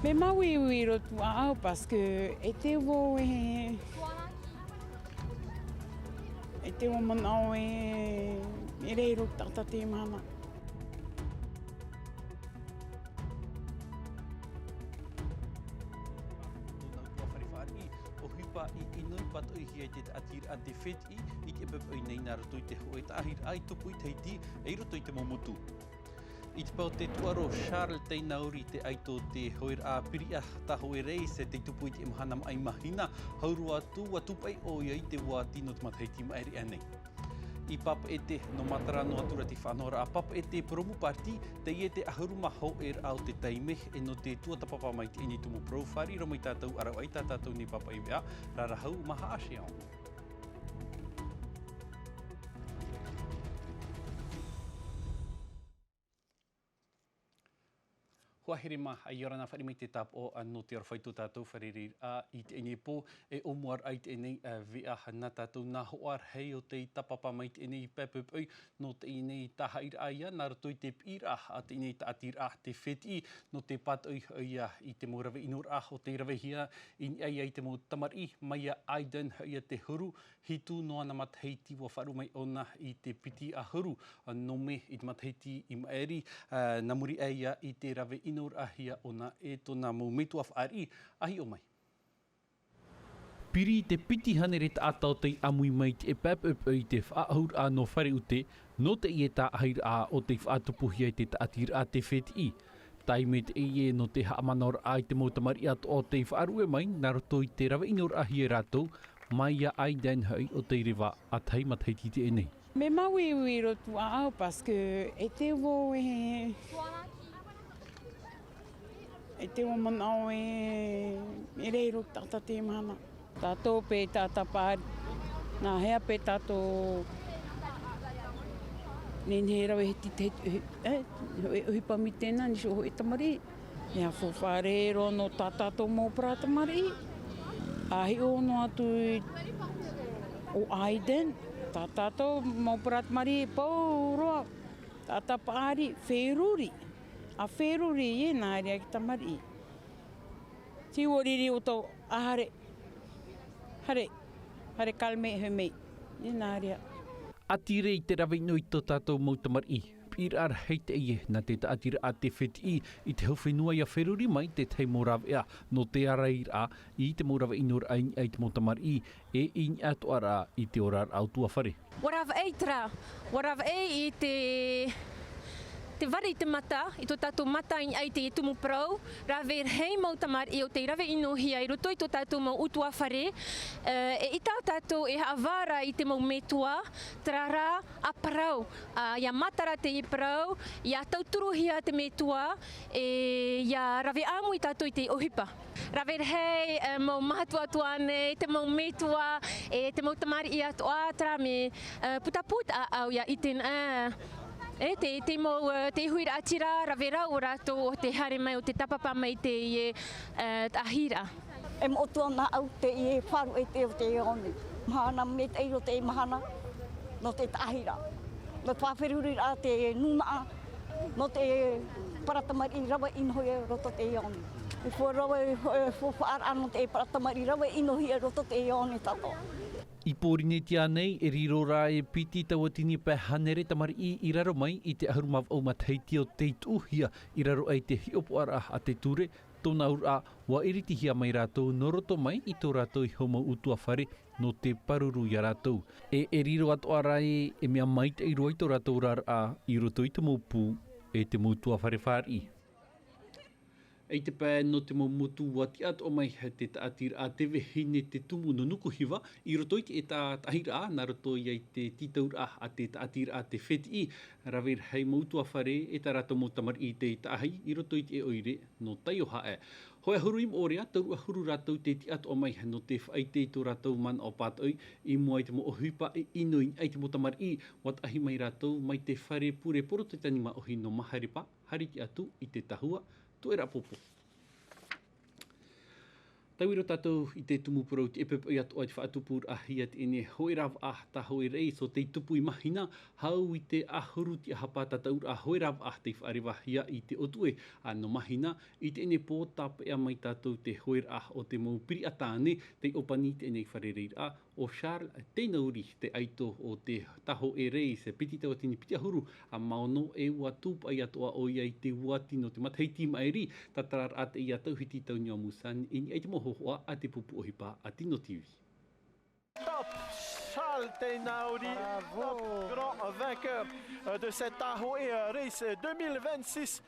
Me maui ui rotu au parce que e te wo e te wo manao e reiro tata te mahana. O hipa I inui pat oi hiai te atira ante wheti I te pep oi nei nara tui te hoe tahir ai tupu I teiti e roto I te momutu. I te pau te tuaro Charles te nauri te aito te hoir a piria ta hoe rei se te tupu I te mahana ai mahina haurua tu atupai o iai te wā tino te mathaiti maeri anei. I papa e te no matara no atura te whanora a papa e te promu parti te ie te ahuruma ho au te taime e no te tuata papa mai te ini tumu profari ramai tātou arau ai tātou ni papa I mea rarahau maha aseao. Hua here ma ai ora na whare mai te tap o anō te ora whaitu tātou whariri I te ene pō e omuar ai te ene vea na tātou nā hoar hei o te tapapa mai te ene pēpēpui no te ene taha ira aia nā rato I te pira a te ene ta atira te wheti no te pat ia I te mo rawe inur o te rawe hia in ai te mo tamari mai a Aiden ia te huru hitu no ana matheiti wa wharu mai ona I te piti a huru no me I te matheiti I maeri na muri aia I te rawe inur ahia ona e tona mo metu af ari ahi o mai. Piri te piti hanere ta atau te amui mai te pēpēpē I te whaahur a no whare ute no te ie ta ahir a o te whaatupuhi ai te taatir a te wheti. Taime te ie no te haamanor ai te mautamari at o te whaarue mai nā roto I te rawe inur ahia rātou mai a Aiden hei o te rewa a tai matheiti te enei. Me maui ui rotu au parce que e te wo e te o manao e reiro tata te mahana. Tātou pe tata pāri, nā hea pe tātou nene rawe heti te hipa mi tēnā ni so hoi tamari. Mea whawharero no tātou mō pra tamari. Ahi o no atu o Aiden, tātou mō pra tamari e pauroa. Tata pāri, wheruri. A wheruri e nā rea ki tamari. Ti oriri o tau ahare. Hare kalme he mei. E nā rea. Atire I te rawe ino I tō tātou mautamari. Pira ar hei te ie na te atira a te wheti I te hawhenua ia wheruri mai te tei morawea no te araira I te morawe inor ai te mautamari e in atu ara I te orar autua whare. Warawa eitra, warawa I te wari I te mata, I tō tātou mata I ai te tumu prau, rawe hei mautamari o te rawe ino hia I roto I tō tātou mau utua whare, I tā tātou e haawara I te mau metua, trara a parau, ia matara te I parau, ia tauturu hia te metua, ia rawe amu I tātou I te ohipa. Rawe hei mau mahatuatua ane, te mau metua, te mautamari I atu atra me putaputa au ia I tēnā. Te mau te huira atira rawe rau o rātou o te hare mai o te tapapa mai te ahira. E motua nā au te ie wharu e te o te ione. Mahana me te eiro te mahana no te ahira. No te whawheruri rā te nunaa no te paratamari rawa inhoi roto te ione. E wharawa whawhaara no te paratamari rawa inhoi roto te ione tato. I pōrine tia nei e riro rā e piti tawatini pē hanere tamari I raro mai I te ahurumaw au matheiti o te tuhia I raro ai te hiopoara a te ture tōna ura wa iriti hia mai rātou no roto mai I tō rātou I homo utua whare no te paruru ia rātou. E riro atu ara e mea mai te iro ai tō rātou rara I roto I te maupu e te mautua whare whari. Ei te pē no te motu wati at o mai te taatira a te wehine te tumu no nuku hiwa I roto I te tahira a nā roto I te titaura a te taatira a te wheti rawer hei mautua whare e tā rato mautamari I te taahai I roto I te oire no taioha e. Hoi huru im orea, taurua huru rātou te ti at o mai no te whaite I tō rātou man o pātoi I mua I te mo ohupa I ino I te mautamari wat ahi mai rātou mai te whare pure poro te tanima ohi no maharipa, hariki atu I te tahua. Tu era popo. Tauiro tātou I te tumupurau te epepe i atu ai te whaatupur a hiat e ne hoerav ah ta hoi rei so te tupu I mahina hau I te ahuru ti ahapa tataur a hoerav ah te whaariwa hia I te otue a no mahina I te ene pōtapa ea mai tātou te hoer ah o te maupiri a tāne te opani te ene wharereira a o Charles teinauri te aito o te taho e rei se piti tawa tini piti ahuru a maono e ua tūpa I atoa o ia I te uati no te mataiti maeri tatarar a te ia tau hiti tau nio musani ini ai te moho hoa a te pupu ohipa a Tino TV. Top Charles Teinauri, top grand vainqueur de cette Tahoe Race 2026.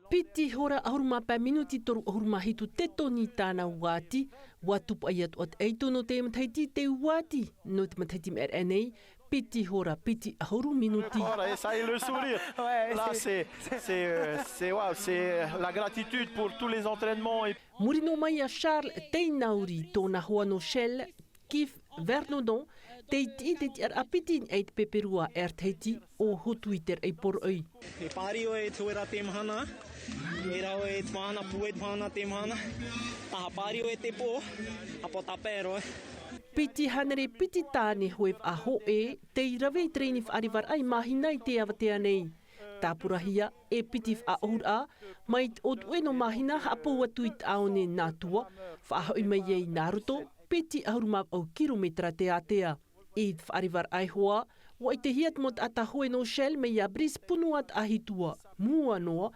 Piti hora ahuruma pa minuti toru ahuruma hitu te toni tāna wāti, watupu ai atu at eito no te mataiti te wāti, no te mataiti MRNA, piti hora, piti ahuru minuti. Voilà, et ça y est le sourire. Là, c'est la gratitude pour tous les entraînements. Murino mai a Charles Teinauri, tōna hoa no Shell, Kif Vernodon, teiti te ar apitin eit peperua teiti o hotu I ter ei por ei. E pari o e tuera te mahana, e rau e te mahana, pue te mahana te mahana, taha pari o e te pō, apo tapero e. Piti hanere piti tāne hoev a ho e, te irawe I treini whaariwar ai mahina I te awatea nei. Tāpurahia e piti wha ohur a, mai o tueno mahina hapo watu I taone nā tua, whaahoi mai ei Naruto, piti ahurumap au kilometra te atea. I te whaariwar ai hoa, wa I te hiat mot ata hoe no Shell me ia bris punuat ahitua, mua noa,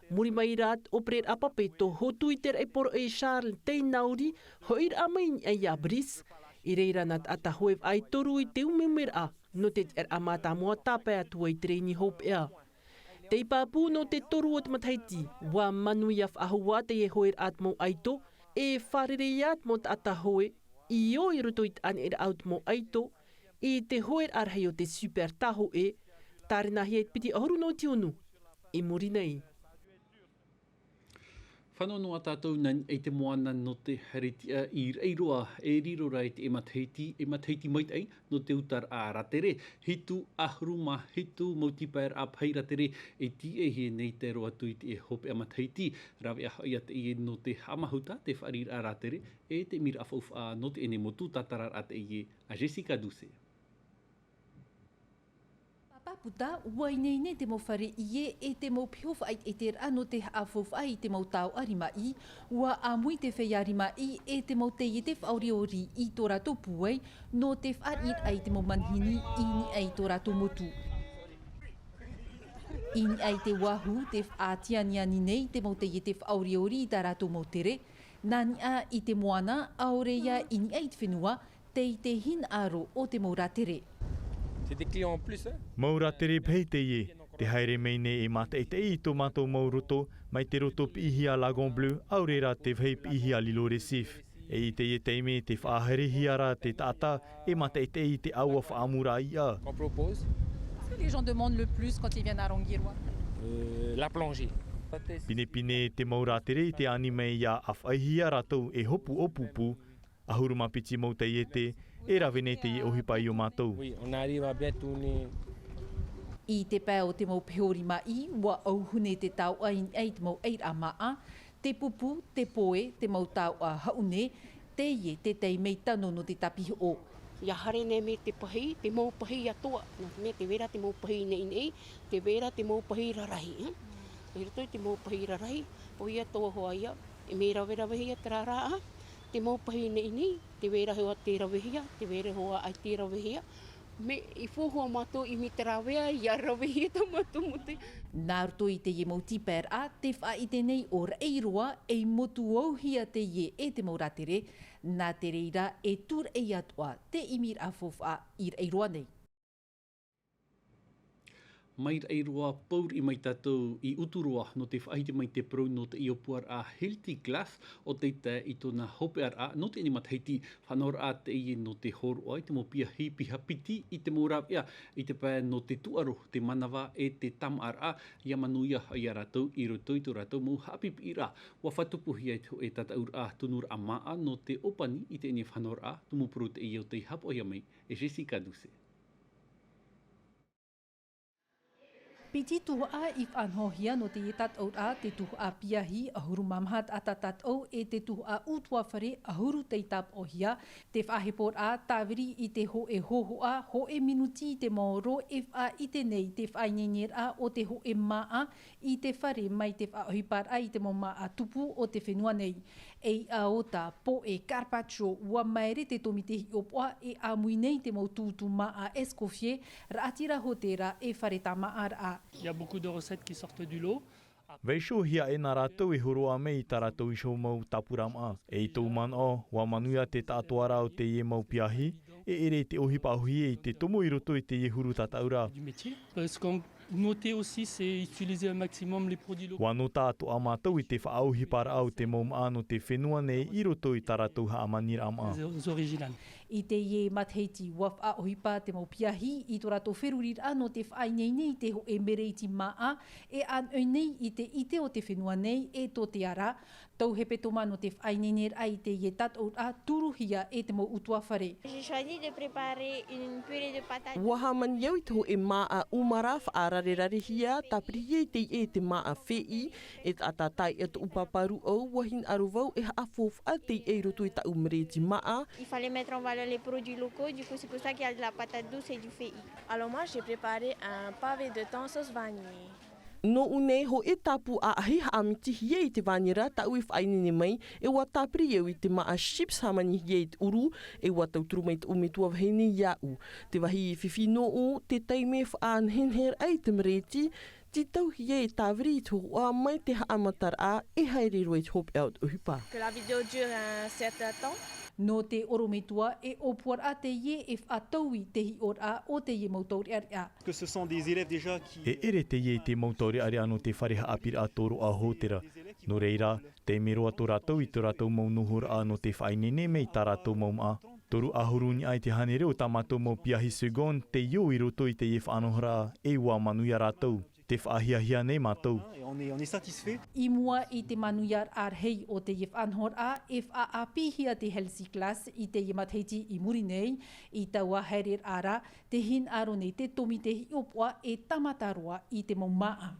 muri mai rat oprer apape to hotu I ter e poro e Charles Teinauri, hoir amain e ia bris, I reira nat ata hoev ai toru I te umemer a, no te amata moa tape atua I treini hope ea. Te ipapu no te toru o te mataiti, wa manu iaf ahua te e hoer atmo aito, e wharere iat mo te ata hoe, I o I roto I te ane era out mo aito, I te hoer arhei o te super taho e, tarina hi e piti ahoru no tionu, I muri nei. Whanonoa tātou nani e te moana no te haritia I reiroa e riro rai te e mataiti maitai no te utar a ratere. Hitu ahuruma, hitu mautipair a pai ratere e ti e he nei te roa tui te e hope a mataiti. Rawe a haia te e no te hamahuta te wharir a ratere e te mira afauf a no te ene motu tatarar a te e a Jessica Duce. Paputa, wai nei ne te mo whare e te mo piof ai e te rano te haafof ai te mo tau arima I, ua amui te whei arima e te mo te I te whauri ori I tō rato puai, no te wharir ai te mo manhini ini ai tō rato motu. Ini ai te wahu te whaatianiani nei te mo te I te whauri ori I tā rato mo tere, nani a I te moana aureia ini ai te whenua, te hin aro o te mo ratere. Maura tere pei te ie, te haere mei ne e mata e te I tō mātou mauroto, mai te roto pihi a Lagon Bleu, aurera te vhei pihi a Lilo Resif. E I te ie teime te whaahere hiara te tata, e mata e te I te aua whaamura I a. Qu'est-ce que les gens demandent le plus quand ils viennent à Rongirois? La plongée. Pine te maura tere I te anime I a awhaihia ratou e hopu o pupu, ahuruma piti mauta I te, e rawene te I ohipa I o mātou. I te pēo te mau peori mai, wa auhune te tau ain ei te mau eir a maa, te pupu, te poe, te mau tau a haune, te ie te tei mei tano no te tapihi o. Ia hare ne me te pahi, te mau pahi atoa. Me te vera te mau pahi nei, te vera te mau pahi rarahi. E rito te mau pahi rarahi, o ia toa hoa ia, e me rawerawehi a te raraa. Te mau pahi nei, te vera hoa te rawehia, te vera hoa ai te rawehia. Me I whohua mātou I mi te rawea, I a rawehia ta mātou mo te. Nā roto I te ie mau tiper a, te wha I te nei o reiroa, e motu auhia te ie e te mau ratere, nā te reira e tur e atua, te imir a whowha I reiroa nei. Mai reiroa paur I mai tātou I uturoa no te whaite mai te pro no te iopuar a Healthy Glass o te I tōna hope ar a no te eni mataiti whanor a te I no te horo ai te mo pia hipi hapiti I te morab ia I te pā no te tuaro te manawa e te tam ar a ia manuia I a ratou I roto I tō ratou mo hapipi ira wa whatupuhi ai e tata ur a tunur a maa no te opani I te eni whanor a tumupuru te I o te hapo ia mai e Jessica Duce. Piti tuha if anhohia no te tat out a te tuha piahi ahuru mamhat atatat o e te tuha utwa whare ahuru te tap ohia te whahepor a tawiri i te ho e hoho a ho e minuti te maoro if a i te nei te whainenyer a o te ho e maa i te whare mai te whaohipar a i te moma a tupu o te whenua nei. Ei a ota po e carpaccio ua maere te tomitehi opoa e a mui nei te mau tūtu maa escoffier ra atira hotera e whare tamaar a. Il y a beaucoup de recettes qui sortent du lot. Veisho hia e nā rātou e horoa me i tā rātou i show mau tapuram a. E i tō man o, wa manuia te tātuara o te ie mau piahi, e ere te ohipa ahui e te tomo i roto i te ie huru tataura. Du métier. Parce qu'on noter aussi, c'est utiliser un maximum les produits locaux. Wa nota atu a mātou i te whaauhipara au te maum ano te whenua nei i roto i tā rātou ha amanira am a. Les originales. I te ie matheiti waf a ohipa te mau piahi i tō rato wherurir ano te whai nei nei te ho e mereiti maa e an nei i te ite o te whenua nei e tō te ara. Tau he peto mano te whai nei ner ai te ie tat o a turuhia e te mau utua whare. J'ai choisi de préparer une purée de patates. Waha man iau i te ho e maa umara whaararerare hia tapiri e te maa whei e atatai e te upaparu au wahin aruvau e haafof a te e roto i ta umereti maa. Il fallait mettre en valeur les produits locaux, du coup c'est pour ça qu'il y a de la patate douce et du fei. Alors moi j'ai préparé un pavé de thon sauce vanille. No une ho e tapu a ahi haamiti hie i te vanira ta ui whainini mai e wa tapiri e i te maa chips hamani hie i te uru e wa tauturu mai te umetua vahini iau. Te wahi i whiwhi no o te teime whaan henher ai te mreti ti tau hie e tāwiri i te hoa mai te haamatar a e haere roi te hope out uhipa. Que la vidéo dure un certain temps. No te orometua e opuar a te ie e whataui te hi or a o te ie mautauri ari a. Que ce sont des élèves déjà qui... E ere te ie te mautauri ari ano te whareha apir a toro a hōtera. No reira, te meroa tō rātou i tō rātou mau nuhura ano te whainene me i tā rātou mau maa. Toru ahuruni ai te hane reo tā mātou mau piahi sugon te iu i roto i te ie whaanohara e ua manuia rātou. Te whaahia nei mātou. On est satisfait. I mua i te manuyar ar hei o te ie whanhor a e whaapihia te Helsi Class i te ie matheiti i muri nei i taua herir ara te hin aro nei te tomi te hiopua e tamatarua i te mau maa.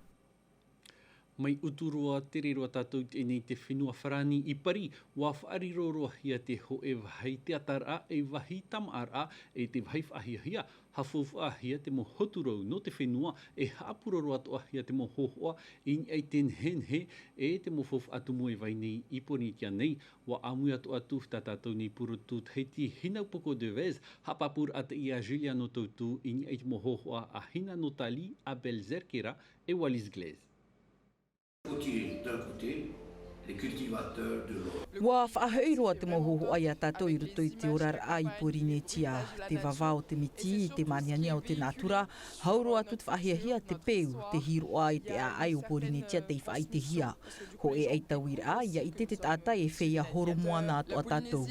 Mai uturua te reroa tātou te nei te whenua wharani i pari, wa whaariroroa hia te ho e wahai te atara e wahi tamara e te wahi whahia. Hawhawha hia te mo hoturau no te whenua e haapuroroa toa hia te mo hohoa in ei ten henhe e te mo whawh atu mo e vai nei i poni kia nei. Wa amui atu atu ta tātou nei purutu heiti hinau poko de vez hapapur ata i a Julia no tautu in ei te mo hohoa a hina no tali a Belzerkera e Wallis Glaise. Faut-il d'un côté les cultivateurs de l'eau. Wa whaheiroa te mohoho ai a tātou i roto i te orar a i Porinetia. Te wawao te miti i te maniania o te natura, hauro atu te whahiahia te peu, te hiro ai te a ai o Porinetia te i whai te hia. Ho e ei tauira ia i te tata e whea horo moana atu a tātou.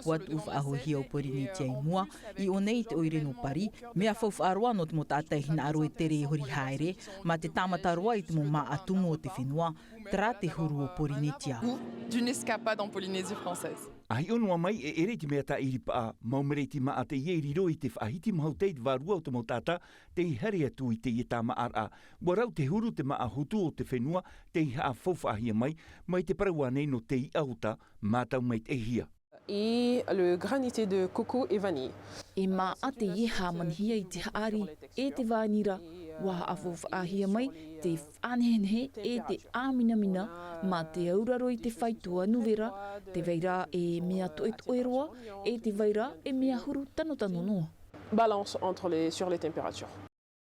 Watu whaho hia o Porinetia i mua, i o nei te oire no pari, mea whauwharoa no te mo tātai hina aro e tere e hori haere, ma te tamataroa i te mo maa atumo o te whenua, tra te huru o Porinetia. D'une escapade en Polynésie française. Ai onua mai e ere te mea ta iripa maumereti maa te ieri roi te whahiti mahau teit varua o te mautata te i here atu i te i tā maara. Warau te huru te maa hutu o te whenua te i haa whauwhahia mai te paraua nei no te i auta mātau mai te hia. Et le granité de coco et vanille. E maa te i haa manhia i te haari e te vānira. Waha afof ahia mai te whanhenhe e te āminamina ma te auraro i te whaitua nuvera, te veira e mea toetoeroa e te veira e mea huru tanotano noa. Balance sur les températures.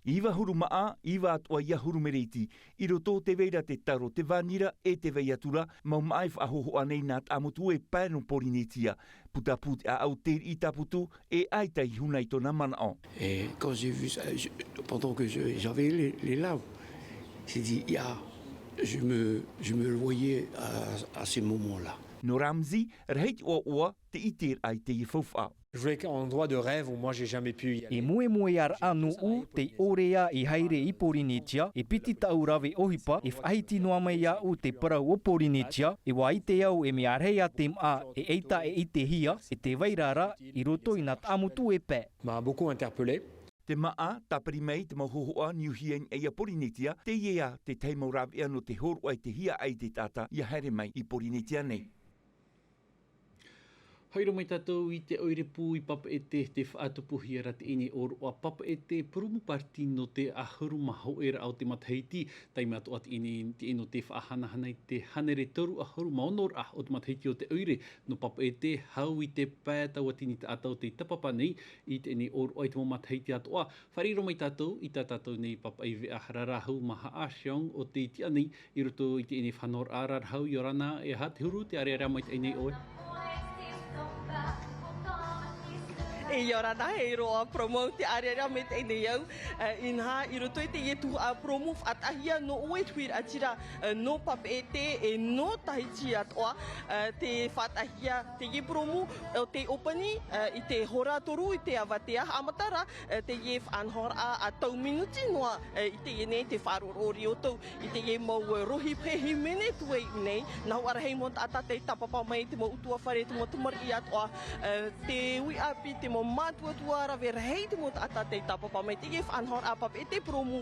Iwa huru maa, iwa atua ia huru mereti. I roto te veira te taro, te vanira e te veiatura, mau mai whahoho anei nā amutu e pēno Porinetia. Putaput a au te i taputu e aitai huna i tona mana o. Et quand j'ai vu ça, pendant que j'avais les larmes, j'ai dit, je me le voyais à ces moments-là. No Ramzi, reit oa te iter ai te i whauwha. Je voulais un endroit de rêve où moi j'ai jamais pu y aller. E moe ar anu u te orea i haere i Porinetia, e piti tau rawe ohipa, e whahiti noa mai a u te parau o Porinetia, e wa i te au e me arhea te mā e eita e i te hia, e te vairara i roto i nā tamutu e pē. M'a beaucoup interpellé. Te maa, tapari mei, te mauhohoa, niuhieng e a Polinitia, te iea te teimorawi ano te horua te hia ai te tata, ia here mai I Polinitia nei. Haere mai tātou I te oire pū I papa e te whaatupuhi ara te ine o roa papa e te promo parti no te ahuru maho era au te mataheiti taime atu at ine te ino te whaahanahana I te hanere toru ahuru maonor o te mataheiti o te oire no papa e te hau I te pētau atini te atau te tapapa nei I te ine o roa I te mo mataheiti atua. Whariro mai tātou I tā tātou nei papa I vea hararahau maha aasiong o te tia nei I roto I te ine whanor ararhau I orana e ha te huru te areara mai te ine oe. E yorana e roa promo te areara me te ine iau inha I roto I te ietu a promo atahia no oe tuir atira no papete e no tahiti atoa te whatahia te ie promo o te opani I te hora toru I te awatea amatara te ie whanhora a tau minuti noa I te ie ne te wharorori o tau I te ie mau rohi pehi mene tuei nei nahu arahei mo tata te tapapa mai te mo utua whare te mo tumari atoa te ui api te mo matua tuara ver hei te mo tata te tapapa mai te ie whanhora a pape te promo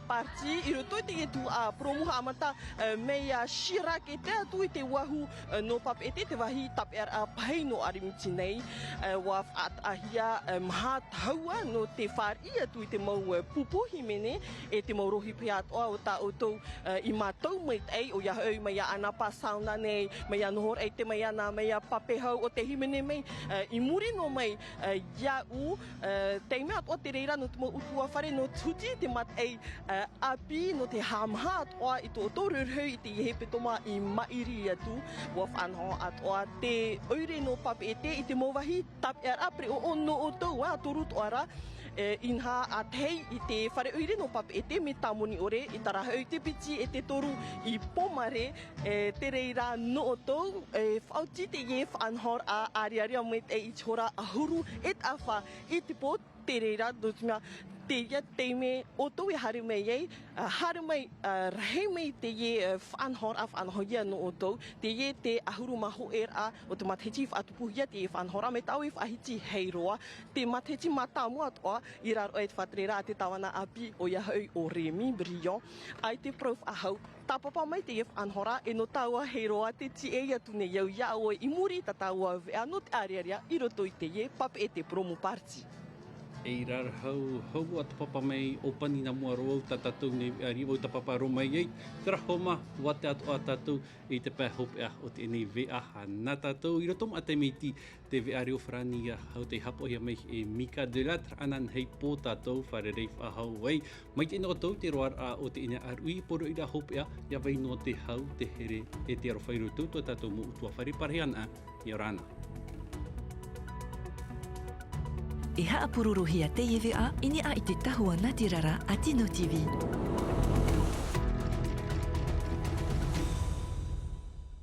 parti I roto te ie tu a promo amata mea shira ke te atu I te wahu no pape te wahi tape a pai no arimiti nei wa atahia maha taua no te whari atu I te mau pupohi mene e te mau rohi pe atoa o ta outou I mātou mai ei o ia hau mai ana pa sauna nei mai anohor ei te mai ana mai pape hau o te himene mai I muri no mai ia u te mea atoa te reira no te mau utua whare no tuti te mat ei api no te hamha atoa I tō tōrurhau I te ihepe toma I mairi atu wa whanho atoa te oire no pape e te I te mowahi tape ar apre o ono o tau a toru toara inha a tei I te whare oire no pape e te me tamoni ore I tarahau te piti e te toru I pomare te reira no o tau whauti te ie whanhor a ariaria me te I chora ahuru et awha I te po te reira dotumia te ia teime o tau I haru mai ei haru mai rahe mai te ie whanhor a whanhor ia no o tau te ie te ahuru maho a o te mateti whaatupuhia te ie whanhora me tau I whahiti heiroa te mateti matamu atoa I raro e te whatrera a te tawana api o ia hau o Remi Brion ai te prof ahau tapapa mai te ie whanhora e no taua heiroa te ti e atu ne iau ia o I muri ta taua vea no te arearea I roto I te ie pape e te promo parti. E rar hau atu papa mai o pani na mua roau ta tatou nei ariwa ta papa ro mai ei tera homa wate atu a tatou I te pē hope o te nei vea hana tatou I roto ate meiti te vea reo whrani hau te hapo ia mai e Mika de Latre anan hei pō tatou whare reif a hau wei mai te ino tau te roar a o te ina arui poro I da hope ia wei no te hau te here e te aro whairu tautua tatou mo utua whare pareana I orana. E haa pururuhia te iwi a ini a I te tahua Natirara a Tino TV.